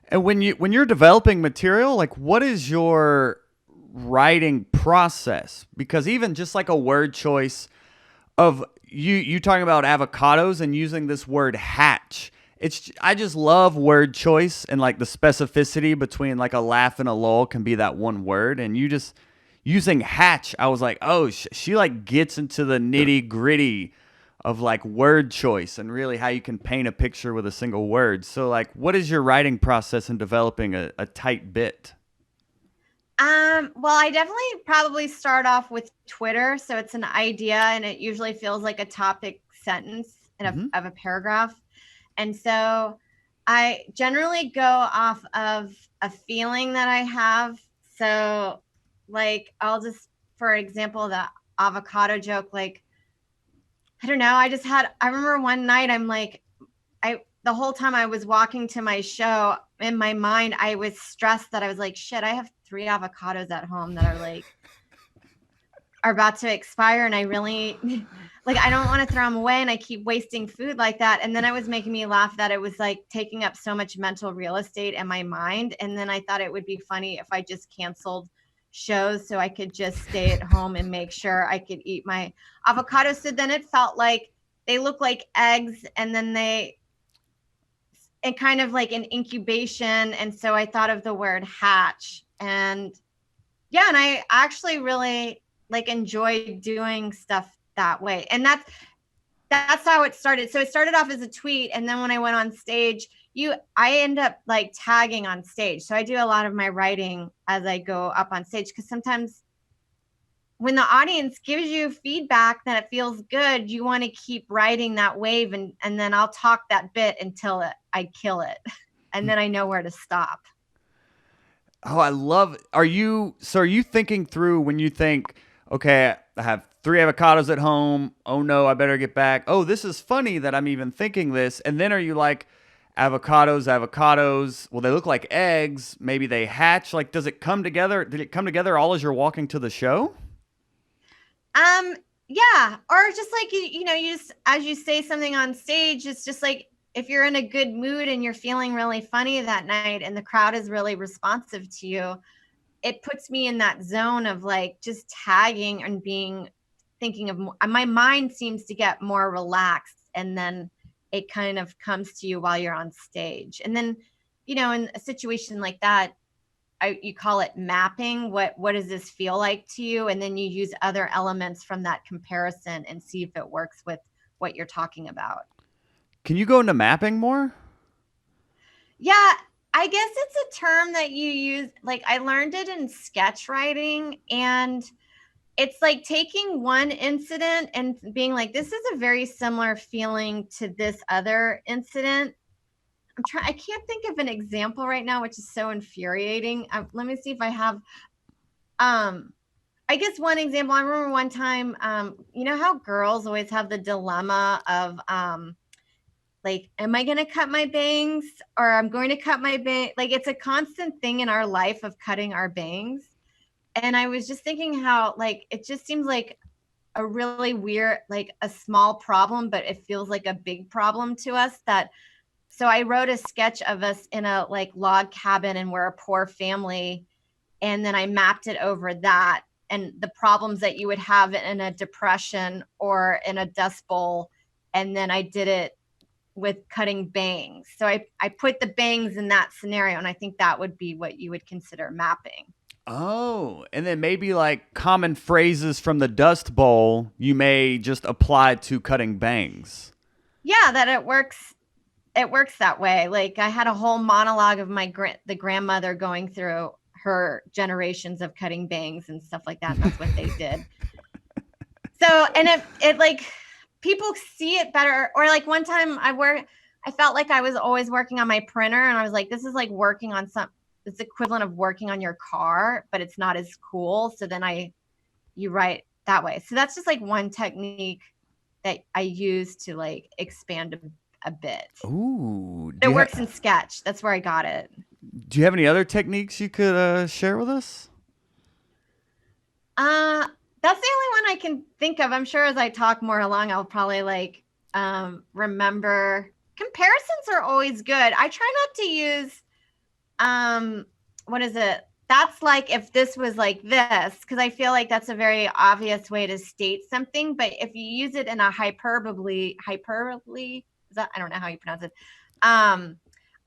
And when you're developing material, like what is your writing process? Because even just like a word choice of you talking about avocados and using this word hatch. I just love word choice and like the specificity between like a laugh and a lull can be that one word, and you just using hatch. I was like, oh, she like gets into the nitty gritty of like word choice and really how you can paint a picture with a single word. So like, what is your writing process in developing a tight bit? Well, I definitely probably start off with Twitter. So it's an idea and it usually feels like a topic sentence Hmm. of a paragraph. And so I generally go off of a feeling that I have. So, like, I'll just, for example, the avocado joke, like, I don't know. I remember one night the whole time I was walking to my show in my mind, I was stressed that I was like, shit, I have 3 avocados at home that are about to expire. And I really, like, I don't want to throw them away. And I keep wasting food like that. And then it was making me laugh that it was like taking up so much mental real estate in my mind. And then I thought it would be funny if I just canceled shows so I could just stay at home and make sure I could eat my avocados. So then it felt like they look like eggs and then and kind of like an incubation. And so I thought of the word hatch. And yeah, and I actually really like enjoy doing stuff that way. And that's how it started. So it started off as a tweet, and then when I went on stage, I end up like tagging on stage. So I do a lot of my writing as I go up on stage because sometimes when the audience gives you feedback that it feels good, you want to keep riding that wave, and then I'll talk that bit until I kill it. And then I know where to stop. Oh, I love. Are you thinking through when you think, okay, I have 3 avocados at home. Oh no, I better get back. Oh, this is funny that I'm even thinking this. And then are you like, avocados? Well, they look like eggs. Maybe they hatch. Like, does it come together? Did it come together all as you're walking to the show? Um, yeah, or just like you just as you say something on stage, it's just like if you're in a good mood and you're feeling really funny that night and the crowd is really responsive to you, it puts me in that zone of like just tagging and being thinking of my mind seems to get more relaxed, and then it kind of comes to you while you're on stage. And then, in a situation like that, you call it mapping. What does this feel like to you? And then you use other elements from that comparison and see if it works with what you're talking about. Can you go into mapping more? Yeah, I guess it's a term that you use. Like I learned it in sketch writing, and it's like taking one incident and being like, this is a very similar feeling to this other incident. I can't think of an example right now, which is so infuriating. Let me see if I have. Um, I guess one example, I remember one time, you know how girls always have the dilemma of like, am I going to cut my bangs or I'm going to cut my bang? Like, it's a constant thing in our life of cutting our bangs. And I was just thinking how, like, it just seems like a really weird, like a small problem, but it feels like a big problem to us. So I wrote a sketch of us in a like log cabin and we're a poor family. And then I mapped it over that and the problems that you would have in a depression or in a dust bowl. And then I did it with cutting bangs. So I put the bangs in that scenario. And I think that would be what you would consider mapping. Oh, and then maybe like common phrases from the Dust Bowl you may just apply to cutting bangs. Yeah, that it works that way. Like I had a whole monologue of the grandmother going through her generations of cutting bangs and stuff like that. And that's what they did. So, and it like people see it better. Or like one time I felt like I was always working on my printer, and I was like, this is like working on it's equivalent of working on your car, but it's not as cool. So then you write that way. So that's just like one technique that I use to like expand a bit. Ooh, It works in sketch. That's where I got it. do you have any other techniques you could share with us? Uh, that's the only one I can think of. I'm sure as I talk more along, I'll probably like remember. Comparisons are always good. I try not to use what is it? That's like if this was like this, because I feel like that's a very obvious way to state something. But if you use it in a hyperbole, is that, I don't know how you pronounce it.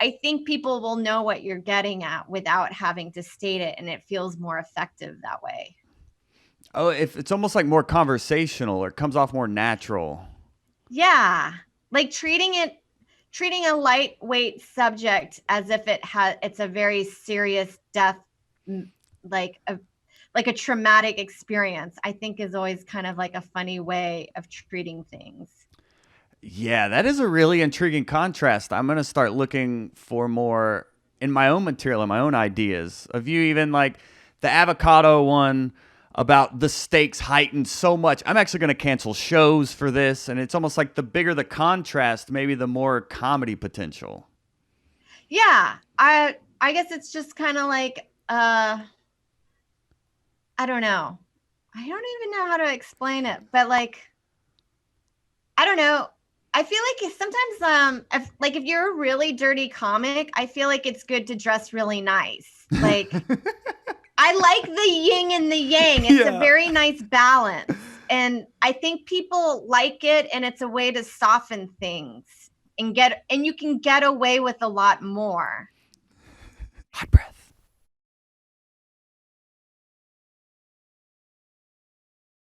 I think people will know what you're getting at without having to state it, and it feels more effective that way. Oh, if it's almost like more conversational or it comes off more natural. Yeah, like treating a lightweight subject as if it's a very serious death, like a traumatic experience, I think is always kind of like a funny way of treating things. Yeah, that is a really intriguing contrast. I'm going to start looking for more in my own material and my own ideas of you, even like the avocado one about the stakes heightened so much. I'm actually going to cancel shows for this. And it's almost like the bigger the contrast, maybe the more comedy potential. Yeah, I guess it's just kind of like I don't know. I don't even know how to explain it, but like I don't know. I feel like sometimes if you're a really dirty comic, I feel like it's good to dress really nice. Like I like the yin and the yang. It's a Yeah. very nice balance. And I think people like it, and it's a way to soften things and you can get away with a lot more. Hot breath.